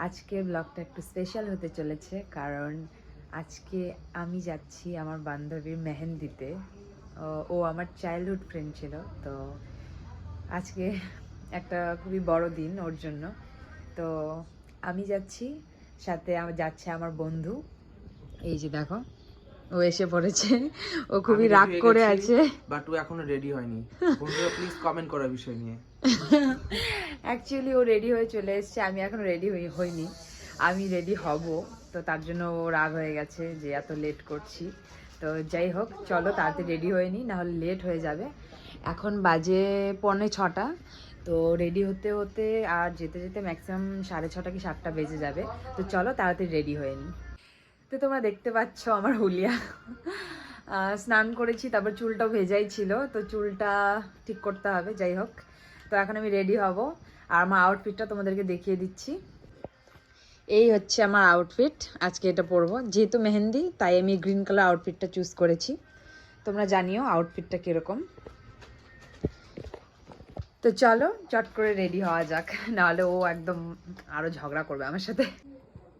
আজকের ব্লগটা একটু স্পেশাল হতে চলেছে, কারণ আজকে আমি যাচ্ছি আমার বান্ধবীর মেহেন্দিতে। ও আমার চাইল্ডহুড ফ্রেন্ড ছিল, তো আজকে একটা খুবই বড় দিন ওর জন্য। তো আমি যাচ্ছি, সাথে যাচ্ছে আমার বন্ধু। এই যে দেখো, ও এসে পড়েছে। ও খুবই রাগ করে আছে, বাট ও এখনো রেডি হয়নি। বন্ধুরা প্লিজ কমেন্ট করার বিষয় নিয়ে। অ্যাকচুয়ালি ও রেডি হয়ে চলে এসেছে, আমি এখন রেডি হইনি। আমি রেডি হব, তো তার জন্য ও রাগ হয়ে গেছে যে এত লেট করছি। তো যাই হোক, চলো তাড়াতাড়ি রেডি হয়ে নিই, নাহলে লেট হয়ে যাবে। এখন বাজে 6:45, তো রেডি হতে হতে আর যেতে যেতে ম্যাক্সিমাম 6:30 কি 7টা বেজে যাবে। তো চলো তাড়াতাড়ি রেডি হয়ে নিই। তো তোমরা দেখতে পাচ্ছ আমার হুলিয়া স্নান করেছি, তারপর চুলটাও ভেজাই ছিল, তো চুলটা ঠিক করতে হবে। যাই হোক, তো এখন আমি রেডি হব, আর আমার আউটফিটটা তোমাদেরকে দেখিয়ে দিচ্ছি। এই হচ্ছে আমার আউটফিট, আজকে এটা পরবো, যেহেতু মেহেন্দি তাই আমি গ্রিন কালার আউটফিটটা চুজ করেছি। তোমরা জানিও আউটফিটটা কীরকম। তো চলো চট করে রেডি হওয়া যাক, নাহলে ও একদম আরও ঝগড়া করবে আমার সাথে।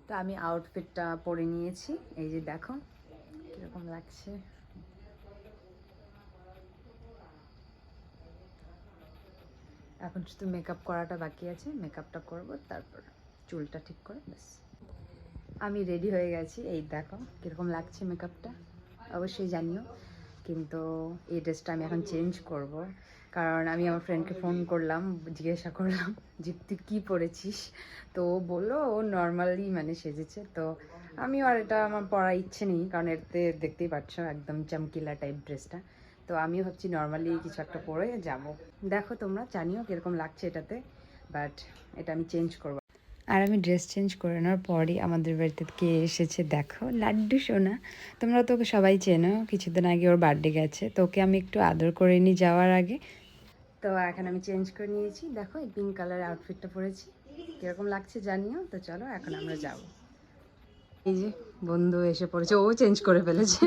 তো আমি আউটফিটটা পরে নিয়েছি, এই যে দেখো কীরকম লাগছে। এখন শুধু মেকআপ করাটা বাকি আছে, মেকআপটা করব, তারপর চুলটা ঠিক করে ব্যাস। আমি রেডি হয়ে গেছি, এই দেখো কীরকম লাগছে মেকআপটা, অবশ্যই জানিও। কিন্তু এই ড্রেসটা আমি এখন চেঞ্জ করব, কারণ আমি আমার ফ্রেন্ডকে ফোন করলাম, জিজ্ঞাসা করলাম যে তুই কী পরেছিস। তো ও বললো ও নর্মালি মানে সেজেছে। তো আমিও আর এটা আমার পরার ইচ্ছে নেই, কারণ এতে দেখতেই পাচ্ছ একদম চমকিলা টাইপ ড্রেসটা। তো আমিও ভাবছি নর্মালি কিছু একটা পরে যাব। দেখো তোমরা জানিও কীরকম লাগছে এটাতে, বাট এটা আমি চেঞ্জ করবো। আর আমি ড্রেস চেঞ্জ করে নেওয়ার পরই আমাদের বাড়িতে কে এসেছে দেখো, লাড্ডু সোনা। তোমরা তো ওকে সবাই চেনো, কিছুদিন আগে ওর বার্থডে গেছে, তো ওকে আমি একটু আদর করে নিই যাওয়ার আগে। তো এখন আমি চেঞ্জ করে নিয়েছি, দেখো এই পিঙ্ক কালার আউটফিটটা পরেছি, কীরকম লাগছে জানিও। তো চলো এখন আমরা যাব। এই যে বন্ধু এসে পড়েছে, ও চেঞ্জ করে ফেলেছে।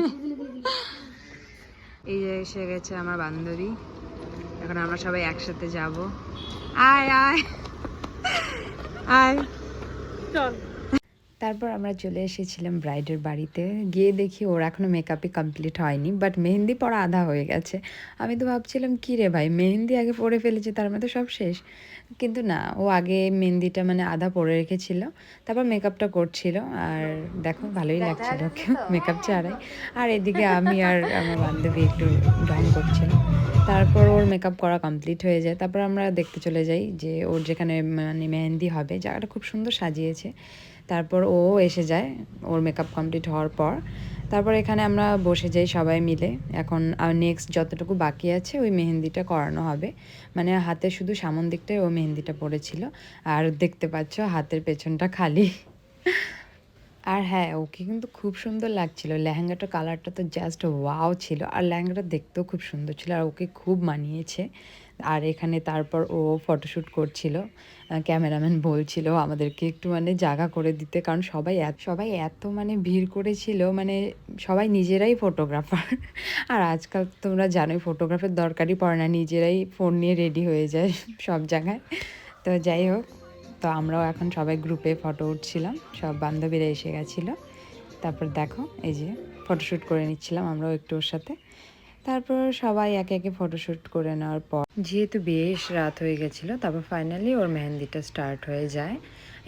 এই যে এসে গেছে আমার বান্ধবী, এখন আমরা সবাই একসাথে যাব। আয় আয় আয় চল। তারপর আমরা চলে এসেছিলাম ব্রাইডের বাড়িতে, গিয়ে দেখি ওর এখনও মেকআপই কমপ্লিট হয়নি, বাট মেহেন্দি পরা আধা হয়ে গেছে। আমি তো ভাবছিলাম কী রে ভাই, মেহেন্দি আগে পরে ফেলেছে, তার মধ্যে সব শেষ। কিন্তু না, ও আগে মেহেন্দিটা মানে আধা পরে রেখেছিল, তারপর মেকআপটা করছিল। আর দেখো ভালোই লাগছিল ওকে মেকআপ ছাড়াই। আর এদিকে আমি আর আমার বান্ধবী একটু ড্রয়িং করছিলাম। তারপর ওর মেকআপ করা কমপ্লিট হয়ে যায়, তারপর আমরা দেখতে চলে যাই যে ওর যেখানে মানে মেহেন্দি হবে, জায়গাটা খুব সুন্দর সাজিয়েছে। তারপর ও এসে যায় ওর মেকআপ কমপ্লিট হওয়ার পর। তারপর এখানে আমরা বসে যাই সবাই মিলে। এখন নেক্সট যতটুকু বাকি আছে ওই মেহেন্দিটা করানো হবে, মানে হাতে শুধু সামন দিকটায় ও মেহেন্দিটা পড়েছিল। আর দেখতে পাচ্ছ হাতের পেছনটা খালি। আর হ্যাঁ, ওকে কিন্তু খুব সুন্দর লাগছিল, লেহেঙ্গাটার কালারটা তো জাস্ট ওয়াও ছিল, আর লেহেঙ্গাটা দেখতেও খুব সুন্দর ছিল, আর ওকে খুব মানিয়েছে। আর এখানে তারপর ও ফটোশ্যুট করছিল, ক্যামেরাম্যান বলছিল আমাদেরকে একটু মানে জায়গা করে দিতে, কারণ সবাই এত মানে ভিড় করেছিল, মানে সবাই নিজেরাই ফটোগ্রাফার। আর আজকাল তোমরা জানোই ফটোগ্রাফের দরকারই পড়ে না, নিজেরাই ফোন নিয়ে রেডি হয়ে যায় সব জায়গায়। তো যাই হোক, তো আমরাও এখন সবাই গ্রুপে ফটো উঠছিলাম, সব বান্ধবীরা এসে গেছিলো। তারপর দেখো এই যে ফটোশ্যুট করে নিচ্ছিলাম আমরাও একটু ওর সাথে। তারপর সবাই একে একে ফটোশ্যুট করে নেওয়ার পর যেহেতু বেশ রাত হয়ে গেছিলো, তারপর ফাইনালি ওর মেহেন্দিটা স্টার্ট হয়ে যায়।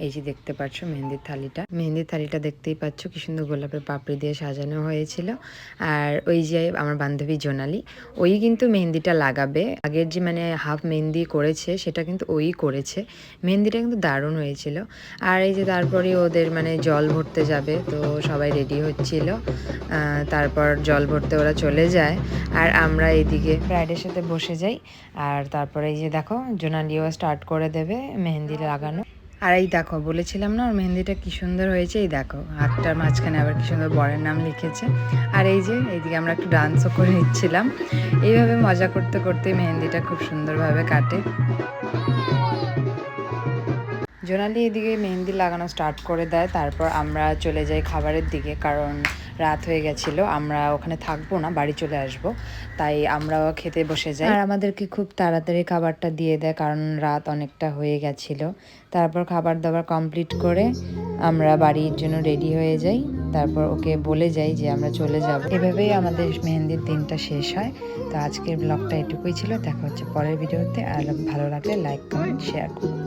এই যে দেখতে পাচ্ছ মেহেন্দির থালিটা দেখতেই পাচ্ছ কি সুন্দর গোলাপের পাপড়ি দিয়ে সাজানো হয়েছিল। আর ওই যে আমার বান্ধবী জোনালি, ওই কিন্তু মেহেন্দিটা লাগাবে। আগের যে মানে হাফ মেহেন্দি করেছে সেটা কিন্তু ওই করেছে, মেহেন্দিটা কিন্তু দারুণ হয়েছিল। আর এই যে তারপরে ওদের মানে জল ভরতে যাবে, তো সবাই রেডি হচ্ছিল। তারপর জল ভরতে ওরা চলে যায়, আর আমরা এইদিকে ব্রাইডের সাথে বসে যাই। আর তারপরে এই যে দেখো জোনালিও স্টার্ট করে দেবে মেহেন্দি লাগানো। আর এই দেখো বলেছিলাম না ওর মেহেন্দিটা কি সুন্দর হয়েছে, এই দেখো হাতটার মাঝখানে আবার কি সুন্দর বরের নাম লিখেছে। আর এই যে এইদিকে আমরা একটু ডান্সও করে নিচ্ছিলাম। এইভাবে মজা করতে করতে মেহেন্দিটা খুব সুন্দরভাবে কাটে। জোনালি এদিকে মেহেন্দি লাগানো স্টার্ট করে দেয়, তারপর আমরা চলে যাই খাবারের দিকে, কারণ রাত হয়ে গেছিলো, আমরা ওখানে থাকবো না, বাড়ি চলে আসব, তাই আমরাও খেতে বসে যাই। আর আমাদেরকে খুব তাড়াতাড়ি খাবারটা দিয়ে দেয়, কারণ রাত অনেকটা হয়ে গেছিলো। তারপর খাবার দাবার কমপ্লিট করে আমরা বাড়ির জন্য রেডি হয়ে যাই, তারপর ওকে বলে যাই যে আমরা চলে যাব। এভাবেই আমাদের মেহেন্দির দিনটা শেষ হয়। তো আজকের ব্লগটা এটুকুই ছিল, দেখা হচ্ছে পরের ভিডিওতে। আর ভালো লাগলে লাইক, কমেন্ট, শেয়ার করুন।